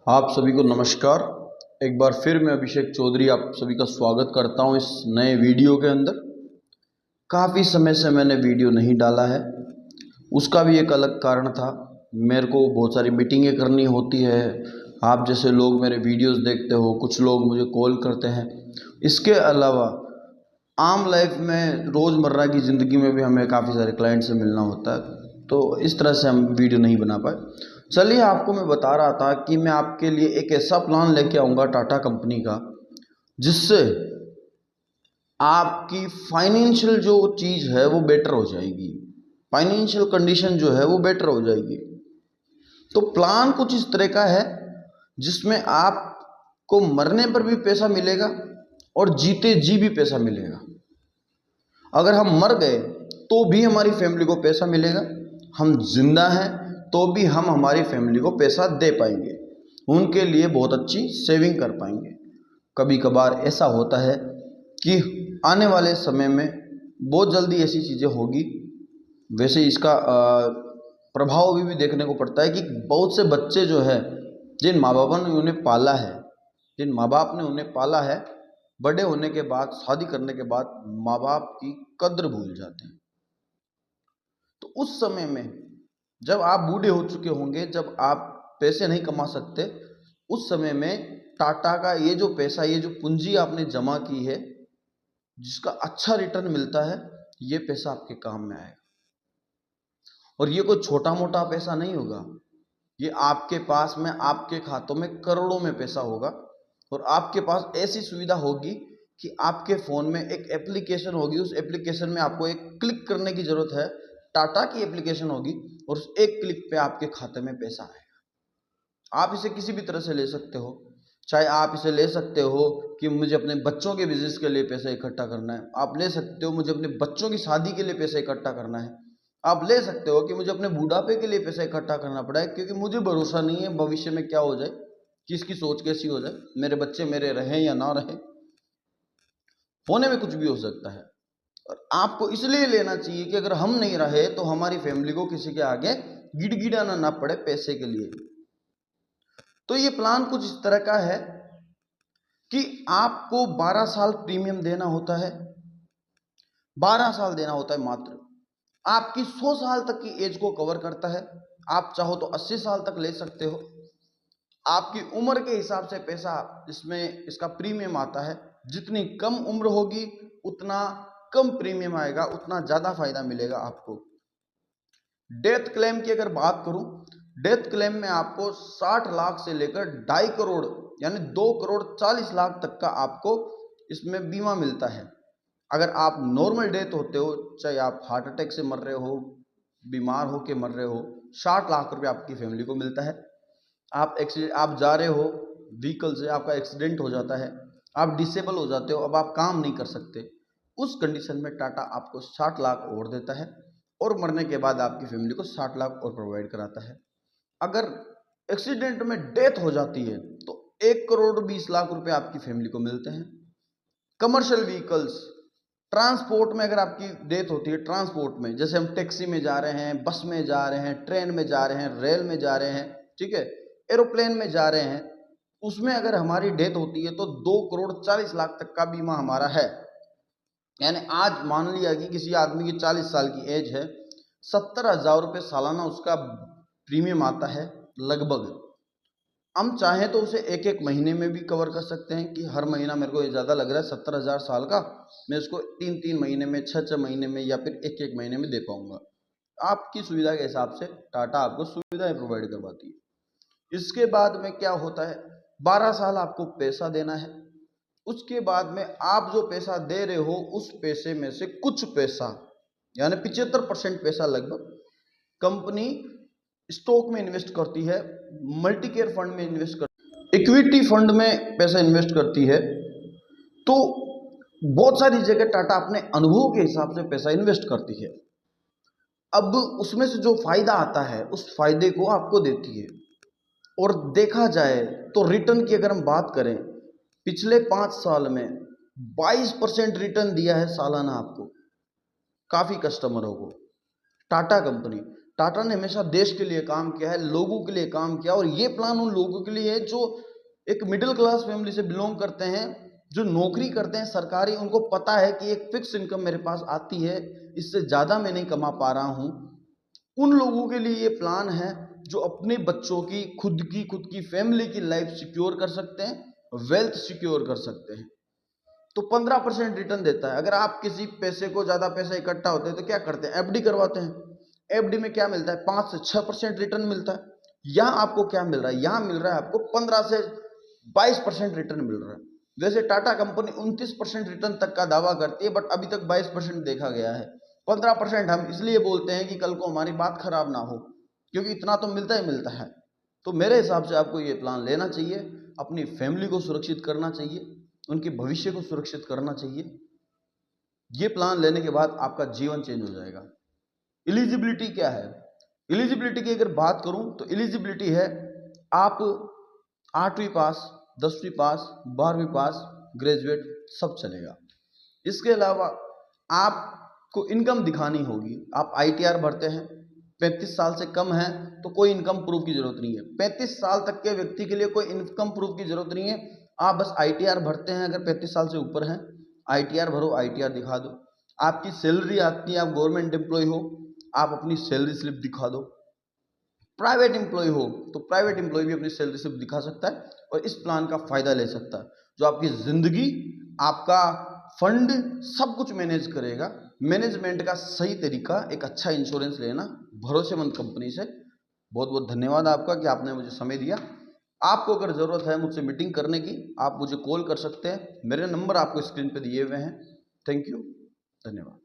आप सभी को नमस्कार। एक बार फिर मैं अभिषेक चौधरी आप सभी का स्वागत करता हूं इस नए वीडियो के अंदर। काफ़ी समय से मैंने वीडियो नहीं डाला है, उसका भी एक अलग कारण था। मेरे को बहुत सारी मीटिंगें करनी होती है, आप जैसे लोग मेरे वीडियोस देखते हो, कुछ लोग मुझे कॉल करते हैं। इसके अलावा आम लाइफ में रोज़मर्रा की ज़िंदगी में भी हमें काफ़ी सारे क्लाइंट से मिलना होता है, तो इस तरह से हम वीडियो नहीं बना पाए। चलिए, आपको मैं बता रहा था कि मैं आपके लिए एक ऐसा प्लान लेके आऊँगा टाटा कंपनी का, जिससे आपकी फाइनेंशियल जो चीज़ है वो बेटर हो जाएगी, फाइनेंशियल कंडीशन जो है वो बेटर हो जाएगी। तो प्लान कुछ इस तरह का है जिसमें आपको मरने पर भी पैसा मिलेगा और जीते जी भी पैसा मिलेगा। अगर हम मर गए तो भी हमारी फैमिली को पैसा मिलेगा, हम जिंदा हैं तो भी हम हमारी फैमिली को पैसा दे पाएंगे, उनके लिए बहुत अच्छी सेविंग कर पाएंगे। कभी कभार ऐसा होता है कि आने वाले समय में बहुत जल्दी ऐसी चीज़ें होगी। वैसे इसका प्रभाव भी देखने को पड़ता है कि बहुत से बच्चे जो है, जिन माँ बाप ने उन्हें पाला है, जिन माँ बाप ने उन्हें पाला है, बड़े होने के बाद, शादी करने के बाद माँ बाप की कद्र भूल जाते हैं। तो उस समय में जब आप बूढ़े हो चुके होंगे, जब आप पैसे नहीं कमा सकते, उस समय में टाटा का ये जो पैसा, ये जो पूंजी आपने जमा की है, जिसका अच्छा रिटर्न मिलता है, ये पैसा आपके काम में आएगा। और ये कोई छोटा मोटा पैसा नहीं होगा, ये आपके पास में, आपके खातों में करोड़ों में पैसा होगा। और आपके पास ऐसी सुविधा होगी कि आपके फ़ोन में एक एप्लीकेशन होगी, उस एप्लीकेशन में आपको एक क्लिक करने की ज़रूरत है, टाटा की एप्लीकेशन होगी, और उस एक क्लिक पे आपके खाते में पैसा आएगा। आप इसे किसी भी तरह से ले सकते हो, चाहे आप इसे ले सकते हो कि मुझे अपने बच्चों के बिजनेस के लिए पैसा इकट्ठा करना है, आप ले सकते हो मुझे अपने बच्चों की शादी के लिए पैसा इकट्ठा करना है, आप ले सकते हो कि मुझे अपने बुढ़ापे के लिए पैसा इकट्ठा करना पड़ा है, क्योंकि मुझे भरोसा नहीं है भविष्य में क्या हो जाए, किसकी सोच कैसी हो जाए, मेरे बच्चे मेरे रहें या ना रहें, होने में कुछ भी हो सकता है। और आपको इसलिए लेना चाहिए कि अगर हम नहीं रहे तो हमारी फैमिली को किसी के आगे गिड़गिड़ाना ना पड़े पैसे के लिए। तो ये प्लान कुछ इस तरह का है कि आपको 12 साल प्रीमियम देना होता है, 12 साल देना होता है मात्र। आपकी 100 साल तक की एज को कवर करता है। आप चाहो तो 80 साल तक ले सकते हो। आपकी उम्र के हिसाब से पैसा इसमें इसका प्रीमियम आता है। जितनी कम उम्र होगी उतना कम प्रीमियम आएगा, उतना ज़्यादा फायदा मिलेगा आपको। डेथ क्लेम की अगर बात करूं, डेथ क्लेम में आपको 60 लाख से लेकर 2.5 करोड़ यानी 2 करोड़ 40 लाख तक का आपको इसमें बीमा मिलता है। अगर आप नॉर्मल डेथ होते हो, चाहे आप हार्ट अटैक से मर रहे हो, बीमार हो के मर रहे हो, 60 लाख रुपए आपकी फैमिली को मिलता है। आप जा रहे हो व्हीकल से, आपका एक्सीडेंट हो जाता है, आप डिसेबल हो जाते हो, अब आप काम नहीं कर सकते, उस कंडीशन में टाटा आपको 60 लाख और देता है, और मरने के बाद आपकी फैमिली को 60 लाख और प्रोवाइड कराता है। अगर एक्सीडेंट में डेथ हो जाती है तो 1 करोड़ 20 लाख रुपए आपकी फैमिली को मिलते हैं। कमर्शियल व्हीकल्स, ट्रांसपोर्ट में अगर आपकी डेथ होती है, ट्रांसपोर्ट में जैसे हम टैक्सी में जा रहे हैं, बस में जा रहे हैं, ट्रेन में जा रहे हैं, रेल में जा रहे हैं, ठीक है, एरोप्लेन में जा रहे हैं, उसमें अगर हमारी डेथ होती है तो 2 करोड़ 40 लाख तक का बीमा हमारा है। यानी आज मान लिया कि किसी आदमी की 40 साल की एज है, 70,000 रुपये सालाना उसका प्रीमियम आता है लगभग। हम चाहें तो उसे एक एक महीने में भी कवर कर सकते हैं कि हर महीना मेरे को ये ज़्यादा लग रहा है 70,000 साल का, मैं इसको 3-3 महीने में, 6-6 महीने में, या फिर एक एक महीने में दे पाऊंगा। आपकी सुविधा के हिसाब से टाटा आपको सुविधाएं प्रोवाइड करवाती है। इसके बाद में क्या होता है, 12 साल आपको पैसा देना है। उसके बाद में आप जो पैसा दे रहे हो, उस पैसे में से कुछ पैसा यानी 75% पैसा लगभग कंपनी स्टॉक में इन्वेस्ट करती है, मल्टी केयर फंड में इन्वेस्ट करती है, इक्विटी फंड में पैसा इन्वेस्ट करती है। तो बहुत सारी जगह टाटा अपने अनुभव के हिसाब से पैसा इन्वेस्ट करती है। अब उसमें से जो फायदा आता है उस फायदे को आपको देती है। और देखा जाए तो रिटर्न की अगर हम बात करें, पिछले 5 साल में 22% रिटर्न दिया है सालाना आपको, काफ़ी कस्टमरों को टाटा कंपनी। टाटा ने हमेशा देश के लिए काम किया है, लोगों के लिए काम किया, और ये प्लान उन लोगों के लिए है जो एक मिडिल क्लास फैमिली से बिलोंग करते हैं, जो नौकरी करते हैं सरकारी, उनको पता है कि एक फिक्स इनकम मेरे पास आती है, इससे ज़्यादा मैं नहीं कमा पा रहा हूँ। उन लोगों के लिए ये प्लान है जो अपने बच्चों की खुद की फैमिली की लाइफ सिक्योर कर सकते हैं, वेल्थ सिक्योर कर सकते हैं। तो 15% रिटर्न देता है। अगर आप किसी पैसे को, ज़्यादा पैसा इकट्ठा होते हैं तो क्या करते हैं, एफडी करवाते हैं। एफडी में क्या मिलता है, 5 से 6% रिटर्न मिलता है। यहाँ आपको क्या मिल रहा है, यहाँ मिल रहा है आपको 15 से 22% रिटर्न मिल रहा है। वैसे टाटा कंपनी 29% रिटर्न तक का दावा करती है, बट अभी तक 22% देखा गया है। 15% हम इसलिए बोलते हैं कि कल को हमारी बात खराब ना हो, क्योंकि इतना तो मिलता ही मिलता है। तो मेरे हिसाब से आपको ये प्लान लेना चाहिए, अपनी फैमिली को सुरक्षित करना चाहिए, उनके भविष्य को सुरक्षित करना चाहिए। ये प्लान लेने के बाद आपका जीवन चेंज हो जाएगा। एलिजिबिलिटी क्या है, एलिजिबिलिटी की अगर बात करूं तो एलिजिबिलिटी है, आप 8वीं पास, 10वीं पास, 12वीं पास, ग्रेजुएट सब चलेगा। इसके अलावा आपको इनकम दिखानी होगी। आप आईटीआर भरते हैं, 35 साल से कम है तो कोई इनकम प्रूफ की जरूरत नहीं है। 35 साल तक के व्यक्ति के लिए कोई इनकम प्रूफ की जरूरत नहीं है। आप बस आईटीआर भरते हैं, अगर 35 साल से ऊपर हैं आईटीआर भरो, आईटीआर दिखा दो। आपकी सैलरी आती है, आप गवर्नमेंट एम्प्लॉय हो, आप अपनी सैलरी स्लिप दिखा दो। प्राइवेट एम्प्लॉय हो तो प्राइवेट एम्प्लॉय भी अपनी सैलरी स्लिप दिखा सकता है और इस प्लान का फायदा ले सकता है, जो आपकी जिंदगी, आपका फंड सब कुछ मैनेज करेगा। मैनेजमेंट का सही तरीका, एक अच्छा इंश्योरेंस लेना भरोसेमंद कंपनी से। बहुत बहुत धन्यवाद आपका कि आपने मुझे समय दिया। आपको अगर ज़रूरत है मुझसे मीटिंग करने की, आप मुझे कॉल कर सकते हैं। मेरे नंबर आपको स्क्रीन पे दिए हुए हैं। थैंक यू, धन्यवाद।